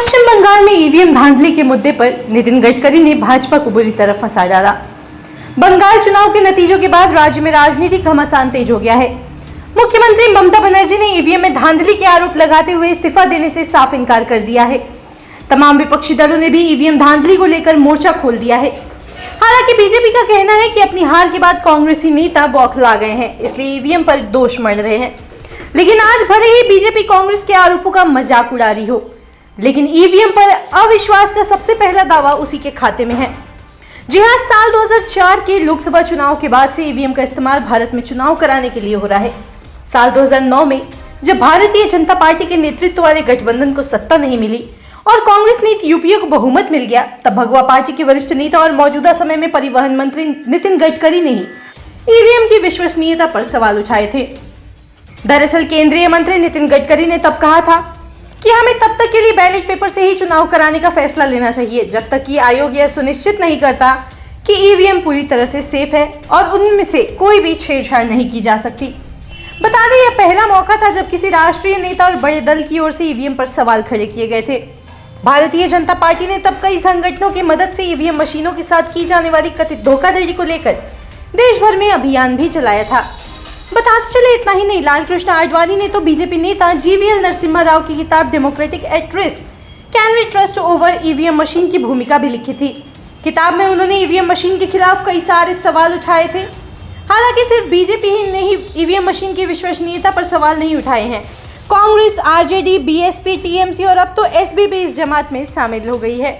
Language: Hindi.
पश्चिम बंगाल में ईवीएम धांधली के मुद्दे पर नितिन गडकरी ने भाजपा को बुरी तरह फंसा डाला। बंगाल चुनाव के नतीजों के बाद राज्य में राजनीतिक घमासान तेज हो गया है। मुख्यमंत्री ममता बनर्जी ने ईवीएम में धांधली के आरोप लगाते हुए इस्तीफा देने से साफ इनकार कर दिया है। तमाम विपक्षी दलों ने भी ईवीएम धांधली को लेकर मोर्चा खोल दिया है। हालांकि बीजेपी का कहना है कि अपनी हार के बाद कांग्रेसी नेता बौखला गए हैं, इसलिए ईवीएम पर दोष मढ़ रहे हैं। लेकिन आज भले ही बीजेपी कांग्रेस के आरोपों का मजाक उड़ा रही हो, लेकिन ईवीएम पर अविश्वास का सबसे पहला दावा उसी के खाते में है। जी हां, साल 2004 के लोकसभा चुनाव के बाद से ईवीएम का इस्तेमाल भारत में चुनाव कराने के लिए हो रहा है। साल 2009 में जब भारतीय जनता पार्टी के नेतृत्व वाले गठबंधन को सत्ता नहीं मिली और कांग्रेस ने यूपीए को बहुमत मिल गया, तब भगवा पार्टी के वरिष्ठ नेता और मौजूदा समय में परिवहन मंत्री नितिन गडकरी ने ही ईवीएम की विश्वसनीयता पर सवाल उठाए थे। दरअसल केंद्रीय मंत्री नितिन गडकरी ने तब कहा था कि हमें तब तक के लिए बैलेट पेपर से ही चुनाव कराने का फैसला लेना चाहिए जब तक कि आयोग यह सुनिश्चित नहीं करता कि ईवीएम पूरी तरह से सेफ है और उनमें से कोई भी छेड़छाड़ नहीं की जा सकती। बता दें, यह पहला मौका था जब किसी राष्ट्रीय नेता और बड़े दल की ओर से ईवीएम पर सवाल खड़े किए गए थे। भारतीय जनता पार्टी ने तब कई संगठनों की मदद से ईवीएम मशीनों के साथ की जाने वाली कथित धोखाधड़ी को लेकर देश भर में अभियान भी चलाया था। बताते चले इतना ही नहीं, लालकृष्ण आडवाणी ने तो बीजेपी नेता जीवीएल नरसिम्हा राव की किताब democratic at risk, can we trust over EVM machine की भूमिका भी लिखी थी। किताब में उन्होंने ईवीएम मशीन के खिलाफ कई सारे सवाल उठाए थे। हालांकि सिर्फ बीजेपी ही ने ईवीएम मशीन की विश्वसनीयता पर सवाल नहीं उठाए हैं। कांग्रेस, आरजेडी, बीएसपी, टीएमसी और अब तो एसपी भी इस जमात में शामिल हो गई है।